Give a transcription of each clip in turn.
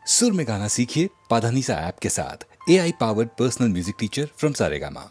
सुर में गाना सीखिए पाधानीसा ऐप के साथ। AI powered personal music teacher from Saregama.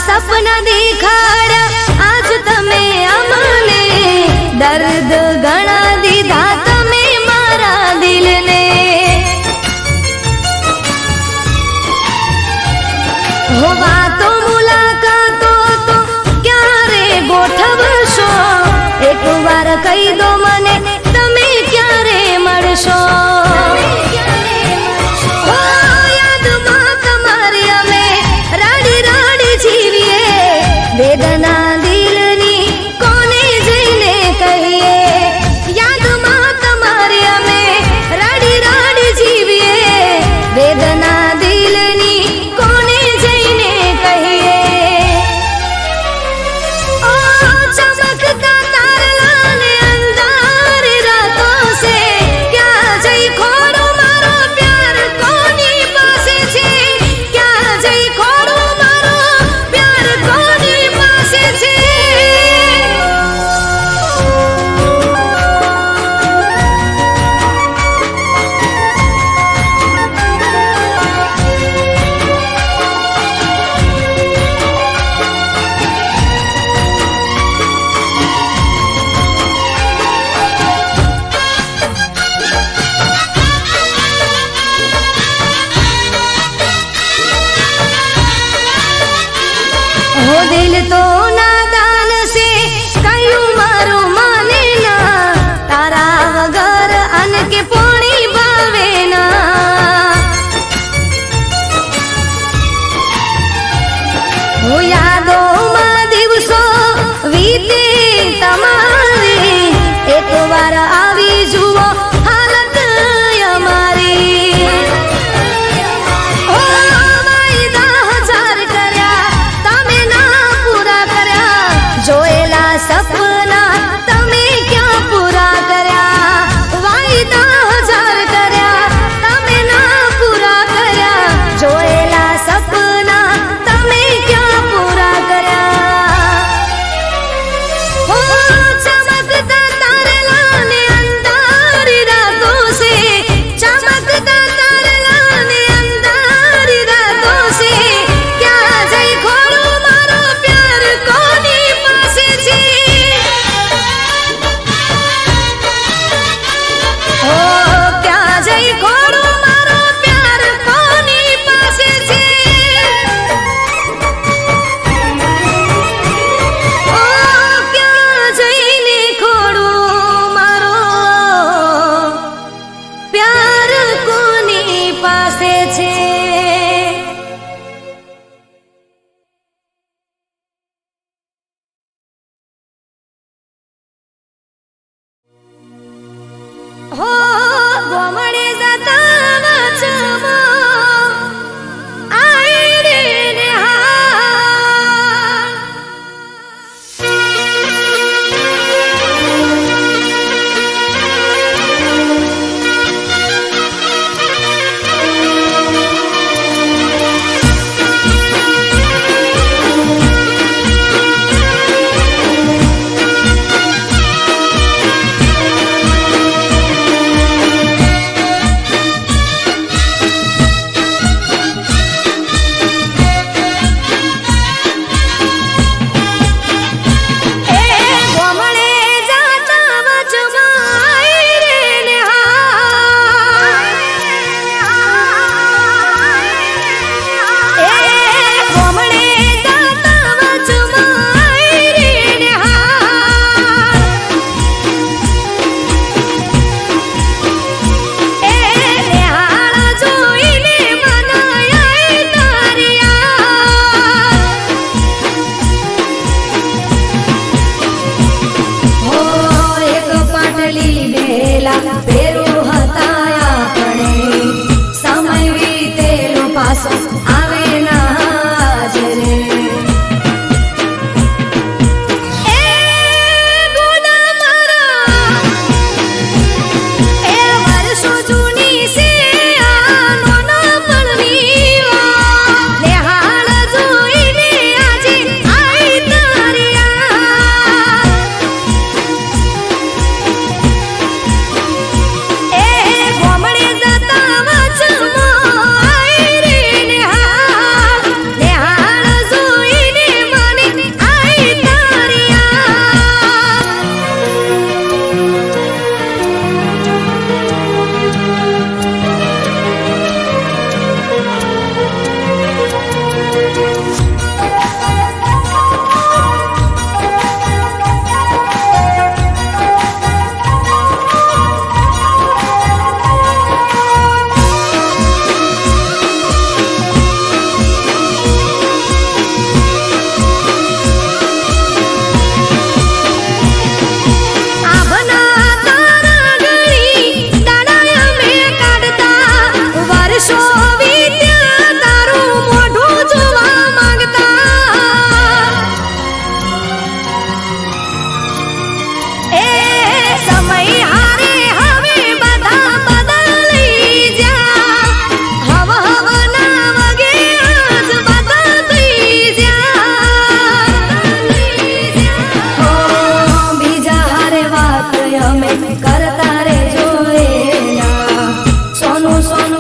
सपना देखाड़ आज तमे अमने दर्द गणा दीधा तमे मारा दिल ने हो वातो मुलाकातो तो क्यारे गोठवशो एक बार कही दो मने तमे क्यारे मळशो वेदना दिलनी कोने जईने कहिए याद मां तमारे अमे राडी राडी जीविए वेदना दिलनी कोने जईने कहिए ओ चमकता तारला ने अंधार रातों से क्या जई खोरो मारो प्यार कोनी पासे छे क्या जई खोरो मारो प्यार कोनी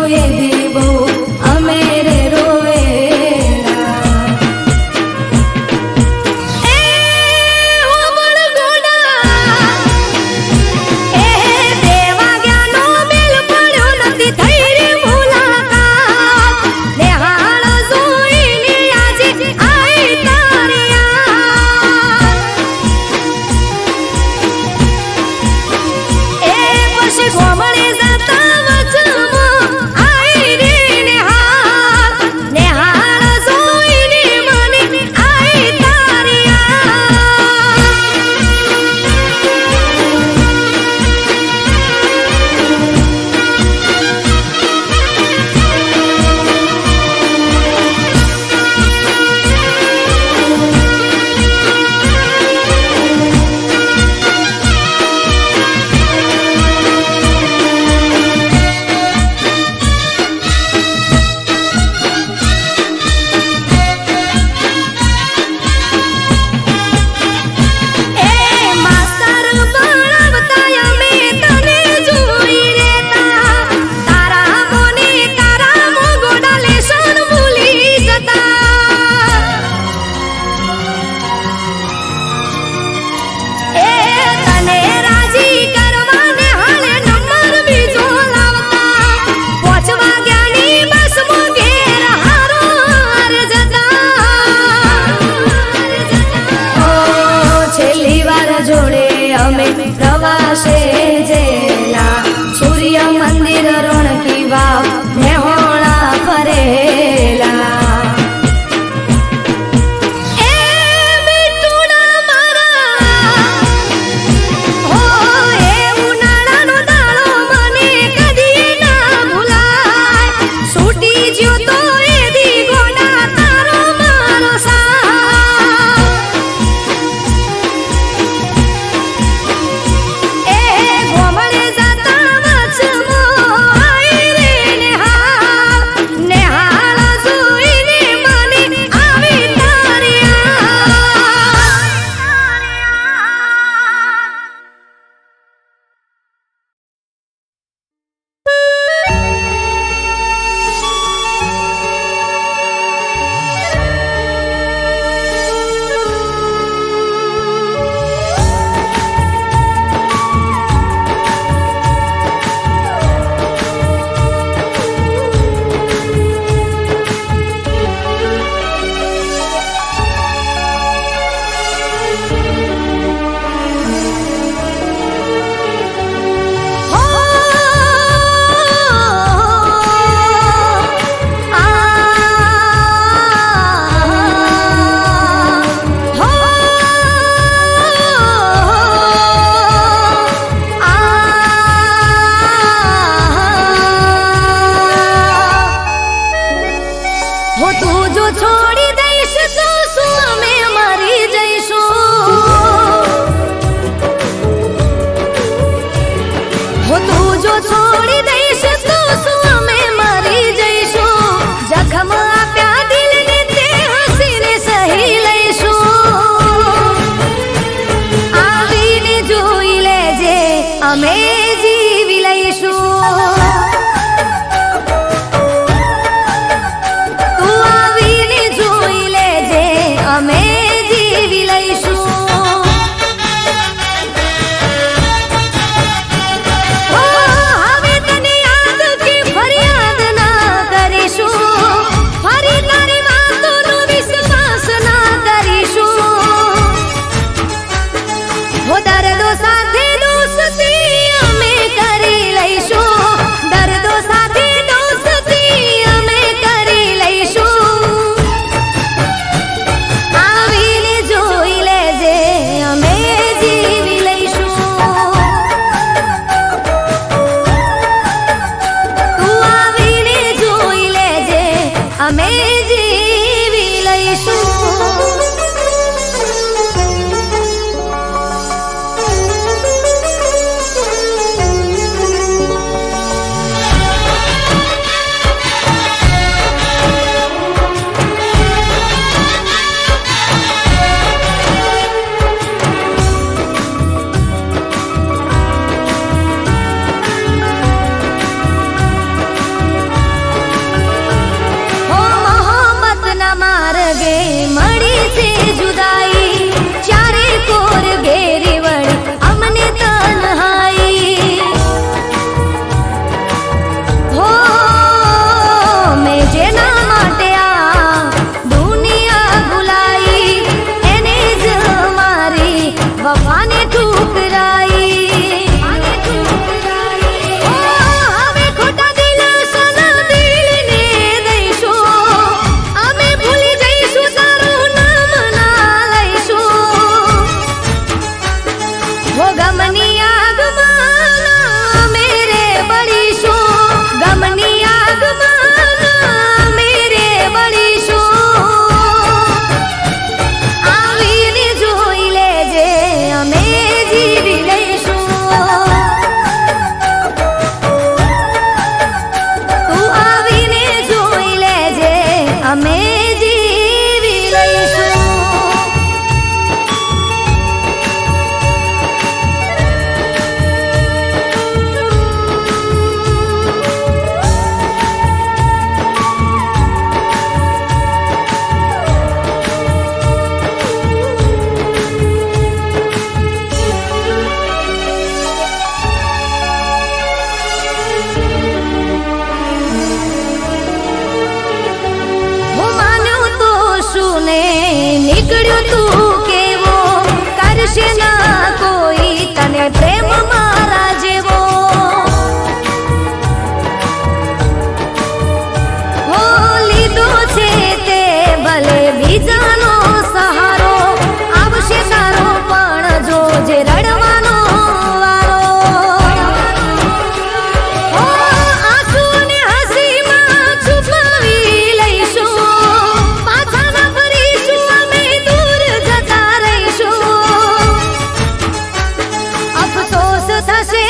એ દી બહુ અમે રે રોવેલા. એ ઓમળ ગોડા એ દેવા ગ્યાનો મેલ પડ્યો નથી થઈ રે મુલાકાત. નેહાળ જોઈને આજે આઈ તારી યાદ. એ પછી ગોમળે જતા વચમાં આઈ રે નેહાળ. નેહાળ જોઈને મને આઈ તારી યાદ. એ માસ્તર ભણાવતા અમે તને જોઈ રેતા. તારા મોને તારા મોગોડા લેસન ભૂલી જતા. એ તને રાજી કરવાને હાલે નંબર બીજો લાવતા. પહોંચવા ગ્યાની બસમાં ઘેર હારો હાર જતા. ઓ છેલ્લી વાર જોડે અમે પ્રવાસે જેલા. સૂર્ય મંદિર રોણકી વાવ નેહોણા ફરેલા. એ મીઠુડા મારા હો એ ઉનાળાનો દાડો મને કદી ના ભૂલાય. છૂટી જ્યો તો એ દી ગોડા તારો મારો સાથ. એ ગોમળે જતા વચમાં આઈ રે નેહાળ. નેહાળ જોઈને મને આવી તારી યાદ. હો આ હો હો તું જો છોડી દઈશ તો શું અમે મરી જઈશું. હો તું જો છોડી દઈશ તો શું અમે મરી જઈશું. જખમ આપ્યા દિલને તે હસીને સહી લઈશું. આવીને જોઈ લેજે અમે જીવી લઈશું. તું આવીને જો ને નીકળ્યું તું કેવો કરશે ના કોઈ તને પ્રેમ મારા જેવો હો લીધો છે તે ભલે બીજાનો સહારો આવશે તારો પણ જોજે રડવાનો વારો હો આંસુને હસીમાં છુપાવી લઈશું પાછા ના ફરીશું અમે દૂર જતા રહીશું અફસોસ થશે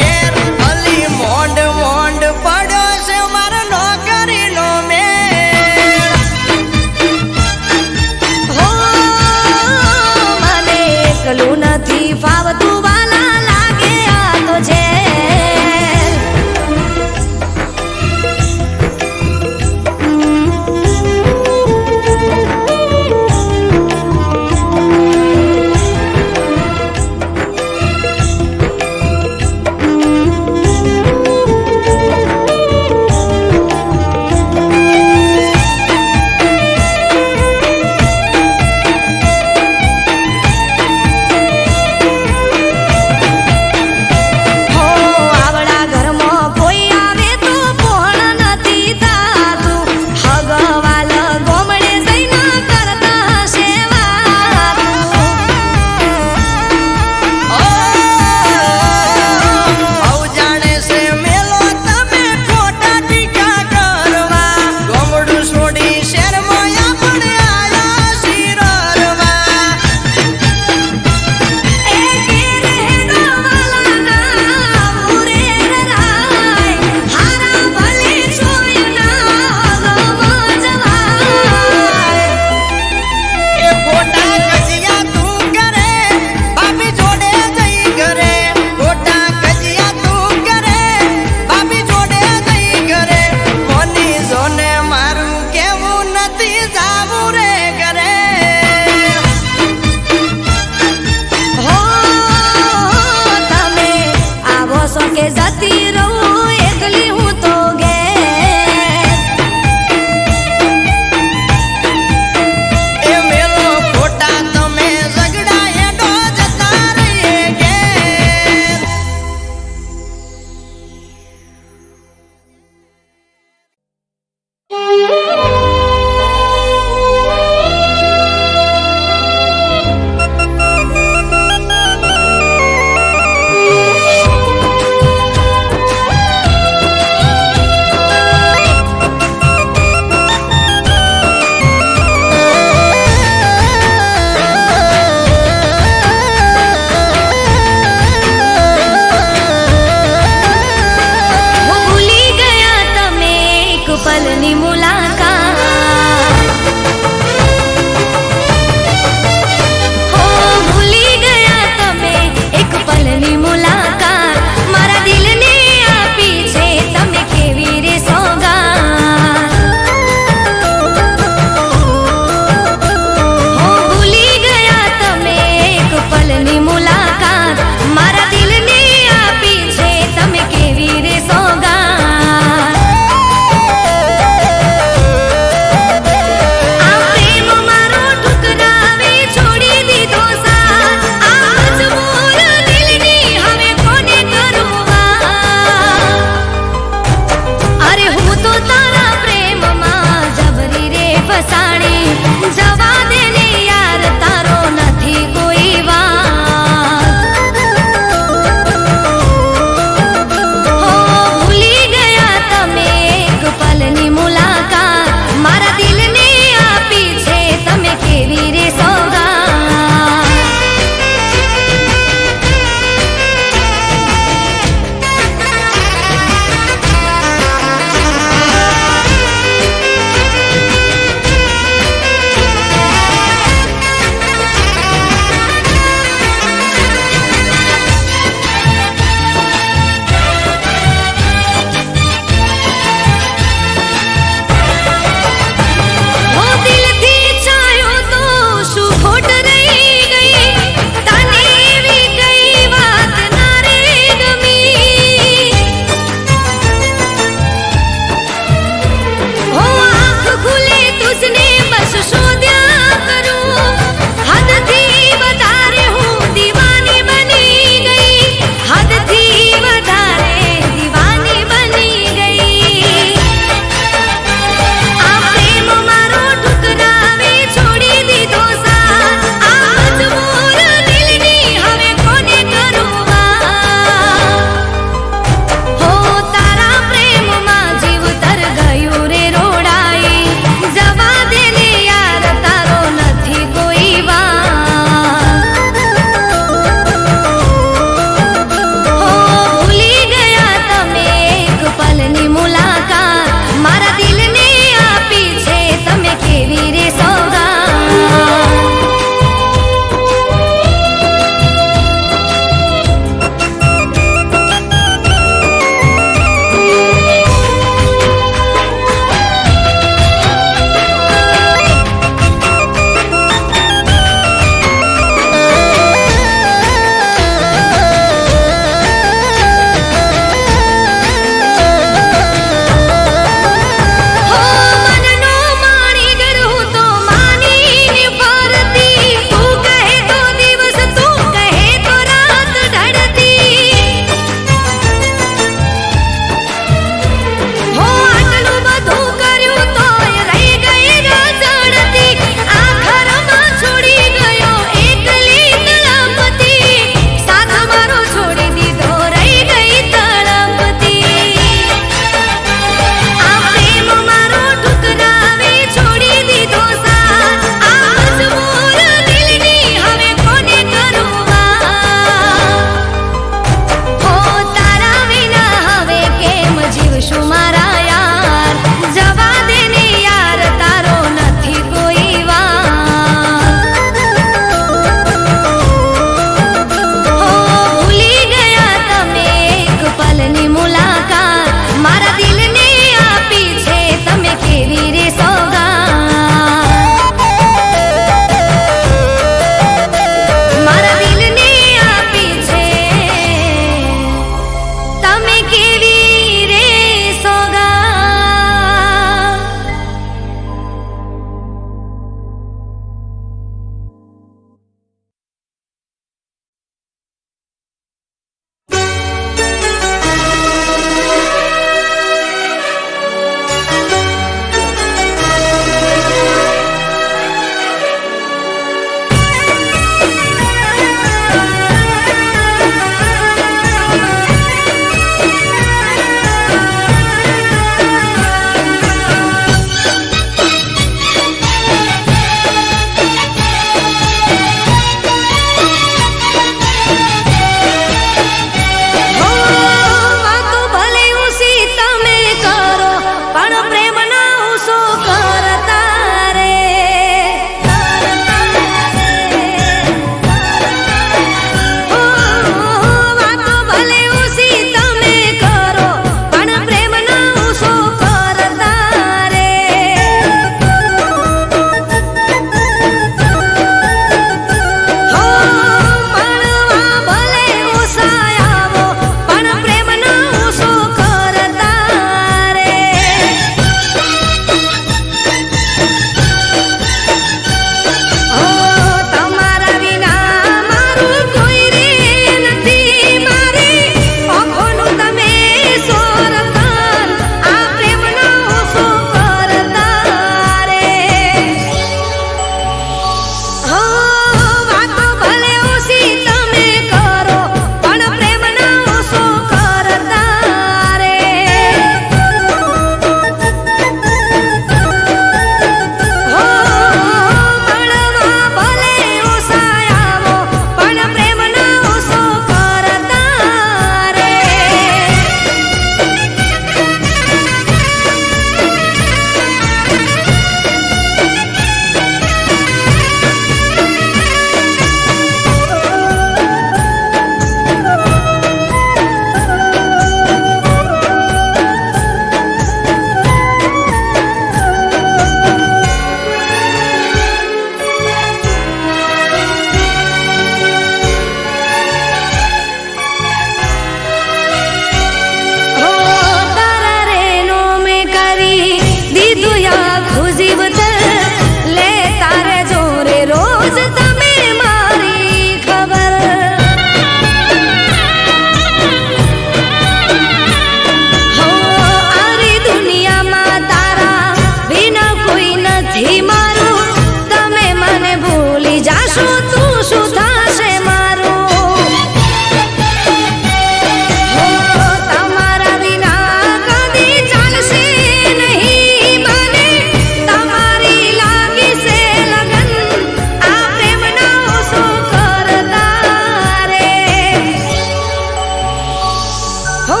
હો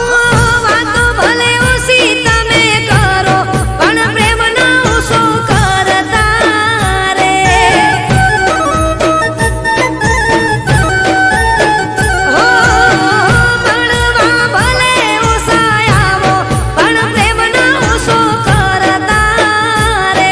વાતો ભલે ઓછી તમે કરો પણ પ્રેમનો ઓછો કરતા રે હો ભણવા ભલે ઓછા આવો પણ પ્રેમનો ઓછો કરતા રે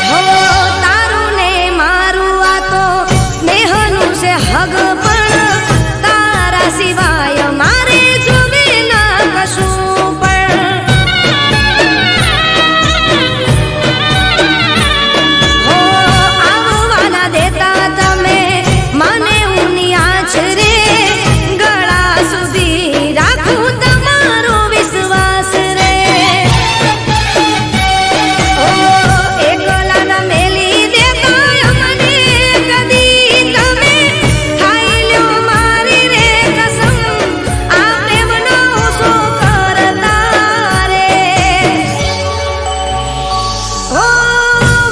હો તારું ને મારું આ તો સ્નેહનું છે હગ પણ તારા સિવાય મારે જોવે ના કશું પણ હો આવવાના દેતા તમે મને ઊની આછરે ગળા સુધી રાખું તમારો વિશ્વાસ રે ઓ એકલા ન મેલી દેતા અમને કદી તમે ખાઈ લ્યો મારી રે કસમ આ પ્રેમનો ઓછો કરતા રે ઓ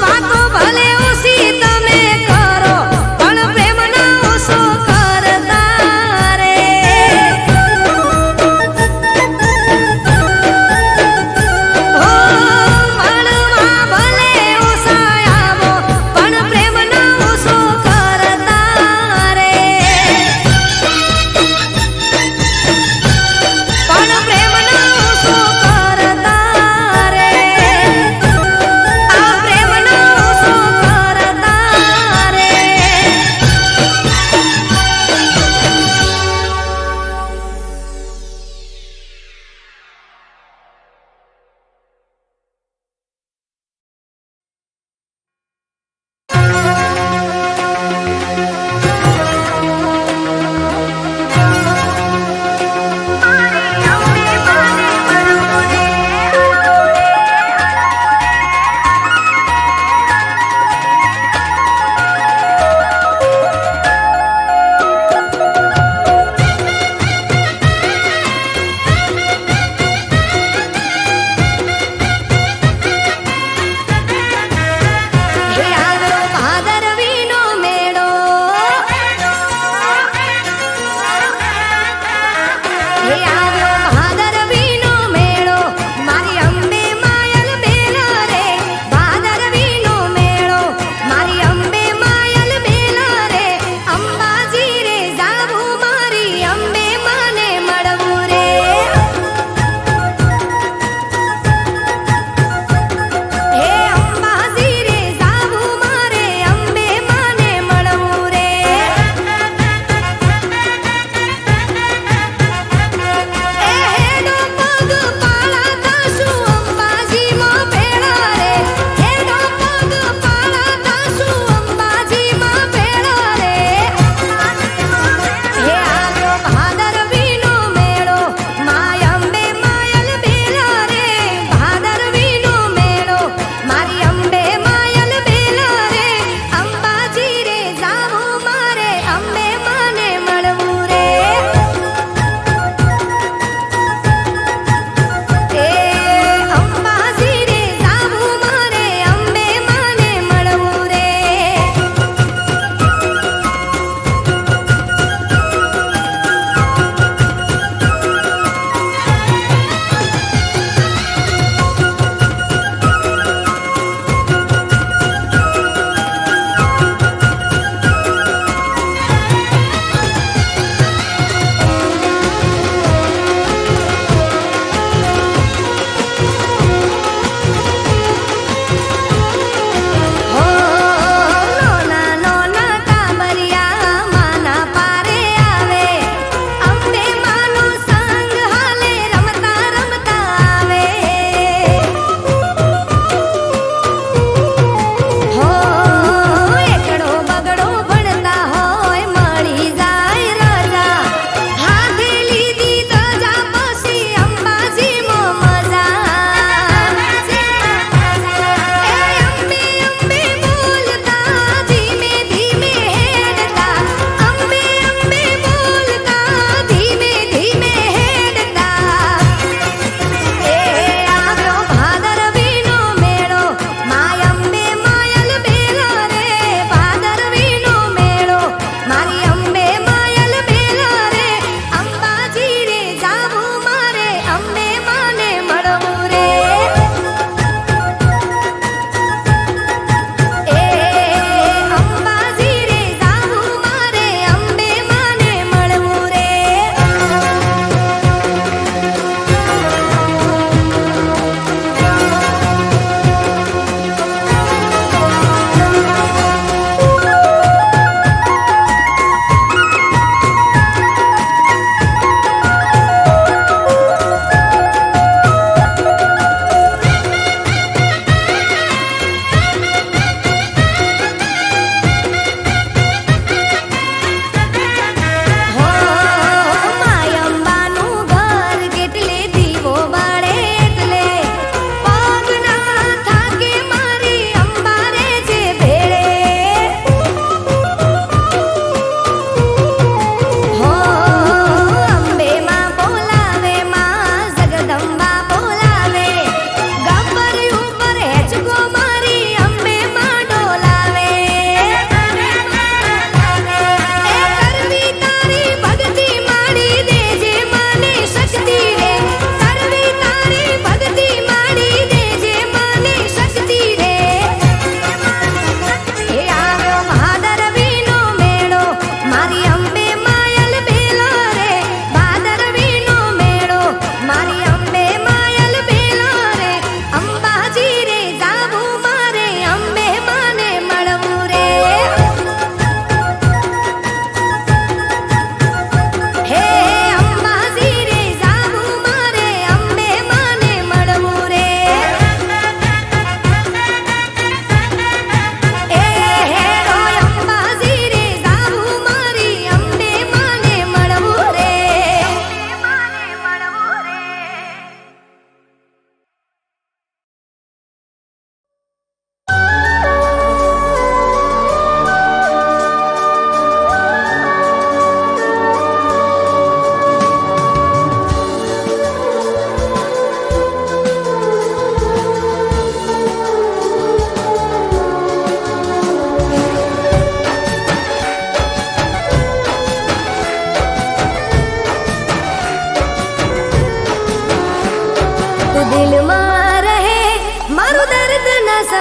વાતો ભલે ઓછી તમે કરો પણ પ્રેમનો ઓછો કરતા રે હો ભણવા ભલે ઓછા આવો પણ પ્રેમનો ઓછો કરતા રે પણ પ્રેમનો ઓછો કરતા રે આ પ્રેમનો ઓછો કરતા રે હે આવ્યો ભાદરવીનો મેળો હે આવ્યો ભાદરવીનો મેળો મારી અંબે માયલ બેલ રે ભાદરવીનો મેળો મારી અંબે માયલ બેલ રે અંબાજી રે જાવું મારી અંબે માને મળવું રે હે અંબાજી રે જાવું મારે અંબે માને મળવું રે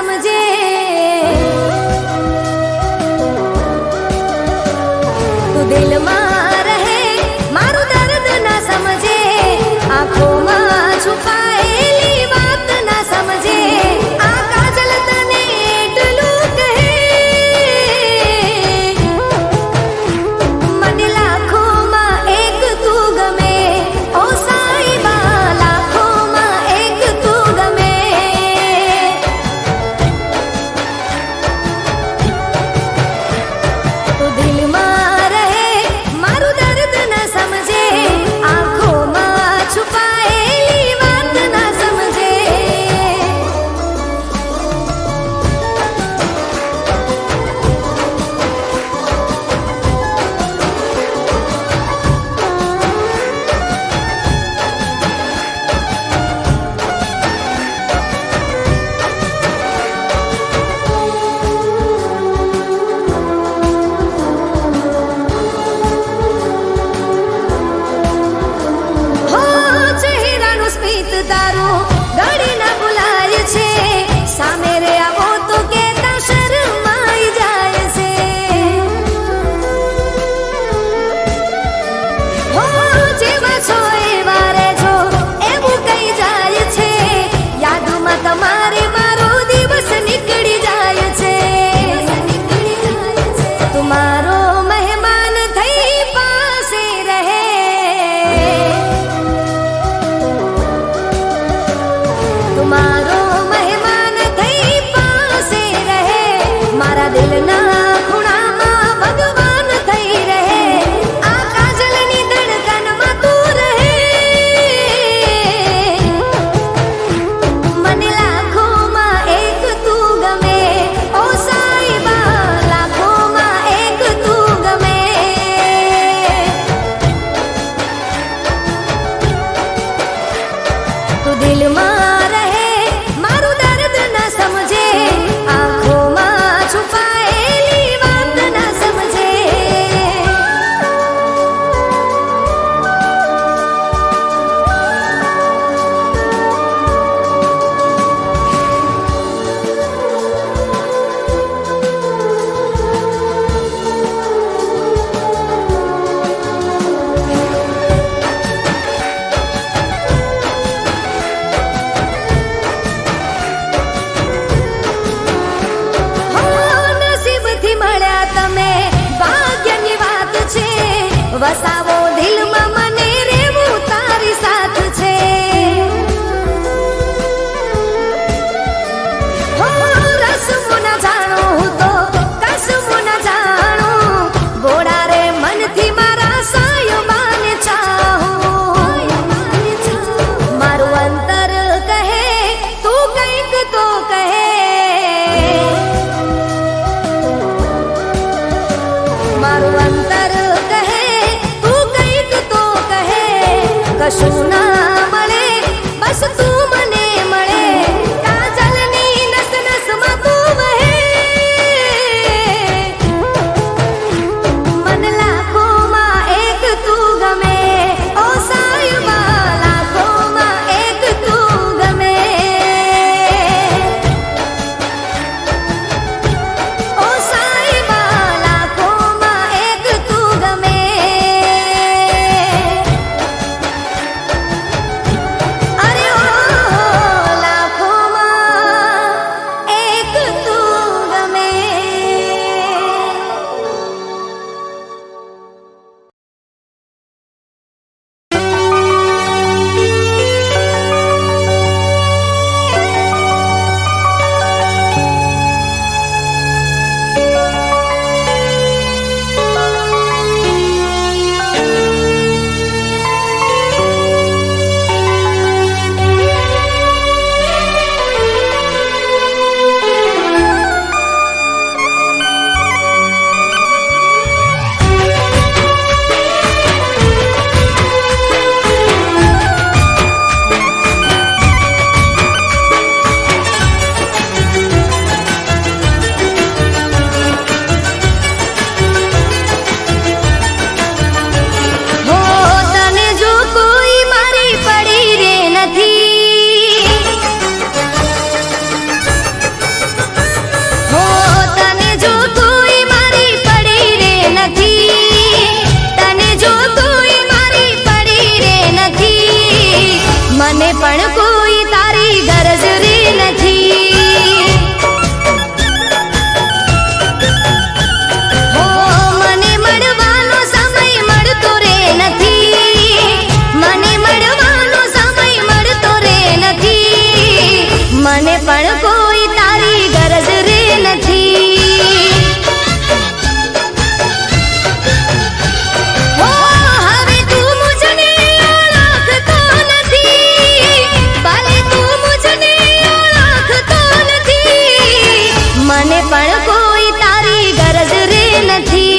સમજે, તું દિલમાં રહે મારું દર્દ ના સમજે, આંખોમાં છુપાયેલી વાત ના સમજે, આ કાજલ તને એટલું કહે, મને લાખોમાં એક તું ગમે, ઓ સાઈબા લાખોમાં એક તું ગમે. તું દિલમાં રહે મારું દર્દ ના સમજે, આંખોમાં છુપાયેલી વાત ના સમજે. હો ચહેરાનું સ્મિત તારું ગળી ના ભૂલાય છે, સામે રે આવો તો કેતા શરમાઈ જાય છે. હો જેવા છો એવા રહેજો એવું કહી જાય છે, યાદમાં તમારે મારો દિવસ નીકળી જાય છે. તું મારો મહેમાન થઈ પાસે રહે, તુમારો મહેમાન થઈ પાસે રહે, મારા દિલના ખૂણામાં ભગવાન થઈ રહે, આ કાજલની ધડકનમાં તું રહે. મને લાખોમાં એક તું ગમે, ઓ સાઈબા લાખોમાં એક તું ગમે. તું દિલમાં રહે મારું દર્દ ના સમજે, આંખોમાં છુપાયેલી વાત ના સમજે. હો નસીબથી મળ્યા તમે ભાગ્યની વાત છે, વસાવો દિલમાં મને રેવું તારી સાથ છે. હો રસમું ન જાણું હું તો કસમું ન જાણું, બોડા રે મનથી મારા સાયબાને ચાહું. મારું અંતર કહે તું કંઈક તો કહે, મારું અંતર કહે તું કંઈક તો કહે, કશું ના મળે બસ તું મને મળે, કાજલની નસ નસમાં તું વહે. મન લાખોમાં એક તું ગમે, ઓ સાઈબા લાખોમાં એક તું ગમે. ઓ સાઈબા લાખોમાં એક તું ગમે. મને પણ કોઈ તારી ગરજ રે નથી. હો મને મળવાનો સમય મળતો રે નથી. મને મળવાનો સમય મળતો રે નથી. મને પણ કોઈ તારી ગરજ રે નથી. હો હવે તું મુજને ઓળખતો નથી. ભલે તું મુજને ઓળખતો નથી. મને પણ કોઈ તારી ગરજ રે નથી.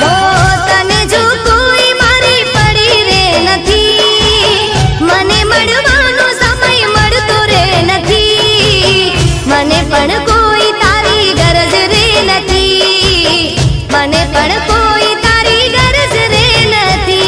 હો તને જો કોઈ મારી પડી રે નથી. મને મળવાનો સમય મળતો રે નથી. મને પણ કોઈ તારી ગરજ રે નથી. મને પણ કોઈ તારી ગરજ રે નથી.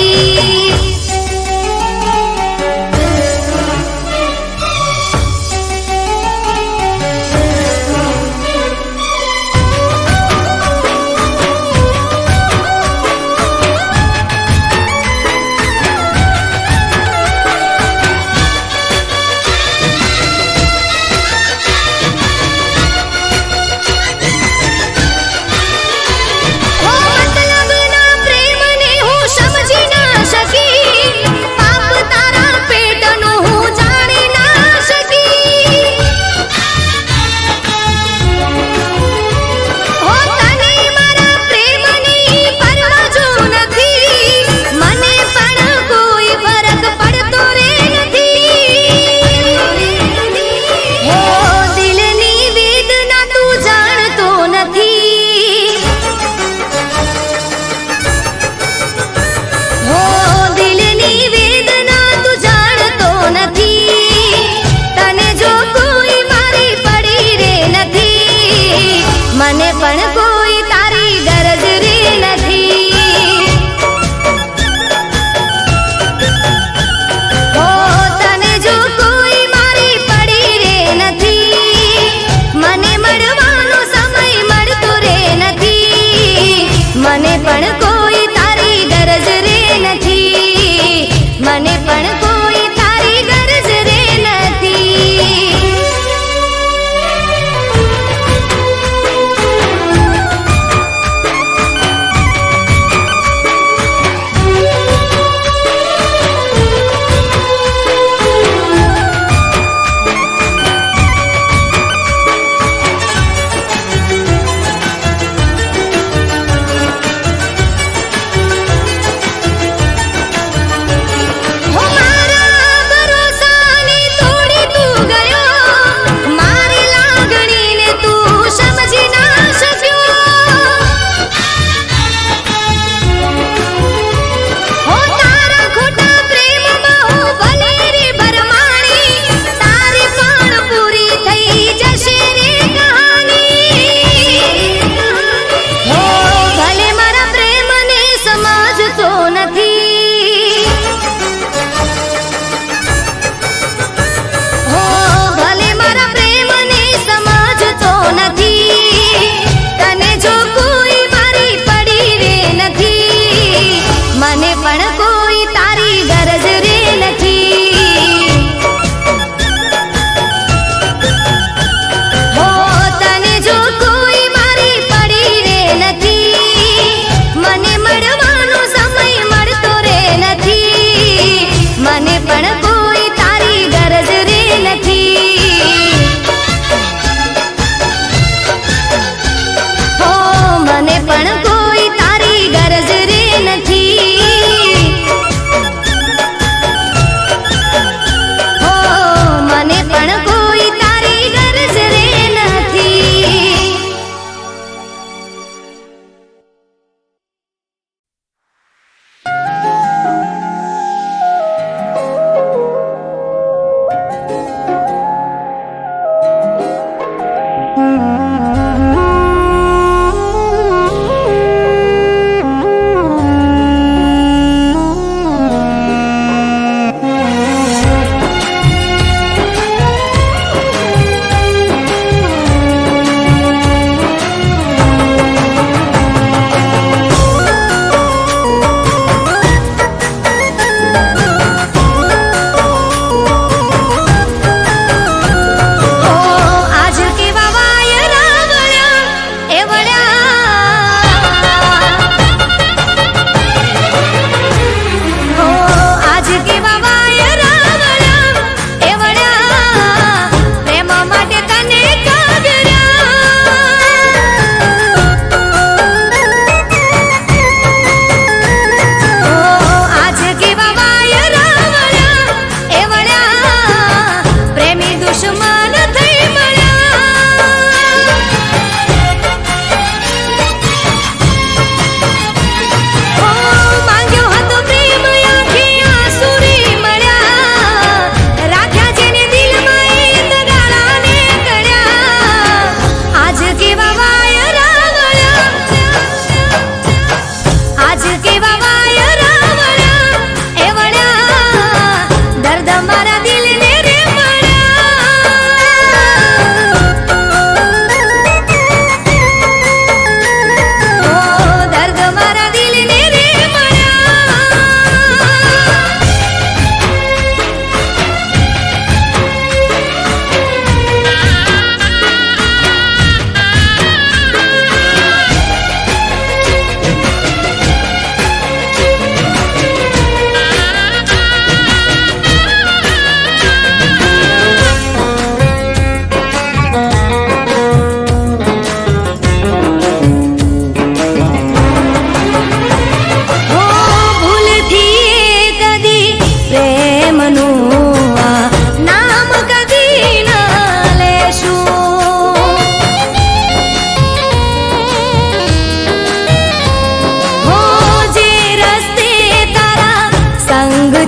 હો મતલબના પ્રેમને હું સમજી ના શકી. પાપ તારા પેટનું હું જાણી ના શકી. હો તને મારા પ્રેમની પરવા જો નથી. મને પણ કોઈ ફરક પડતો રે નથી. હો દિલની વેદના તું જાણતો નથી. હો દિલની વેદના તું જાણતો નથી. તને જો કોઈ મારી પડી રે નથી. મને પણ કોઈ તારી ગરજ રે નથી. હો તને જો કોઈ મારી પડી રે નથી. મને મળવાનો સમય મળતો રે નથી. મને પણ કોઈ તારી ગરજ રે નથી. મને પણ કોઈ તારી ગરજ રે નથી.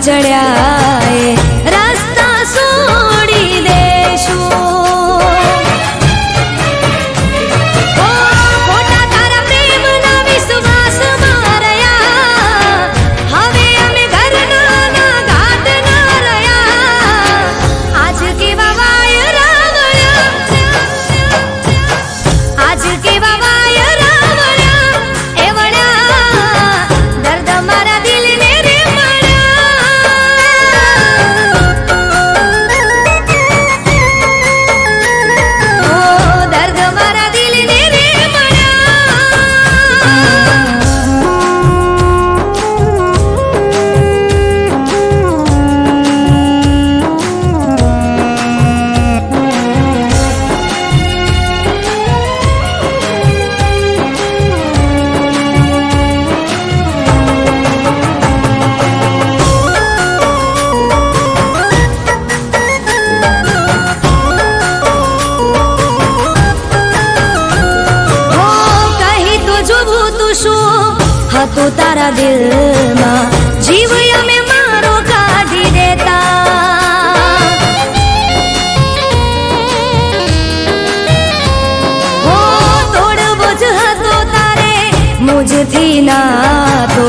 ચડ્યા એ રસ્તા છોડી દેશું. ઓ ખોટા તારા પ્રેમના વિશ્વાસમાં રહ્યા, હવે અમે ઘરના ના ઘાટ ના રહ્યા. આજ કેવા વાય રાવળ્યા, આજ કેવા વાય રાવળ્યા, એ વળ્યા દર્દ મારા દિલને રે મળ્યા. ઓ દર્દ મારા દિલને રે હતું તારા દિલમાં, જીવ અમે મારો કાઢી દેતા. હો તોડવો જ હતો તારે મુજથી નાતો,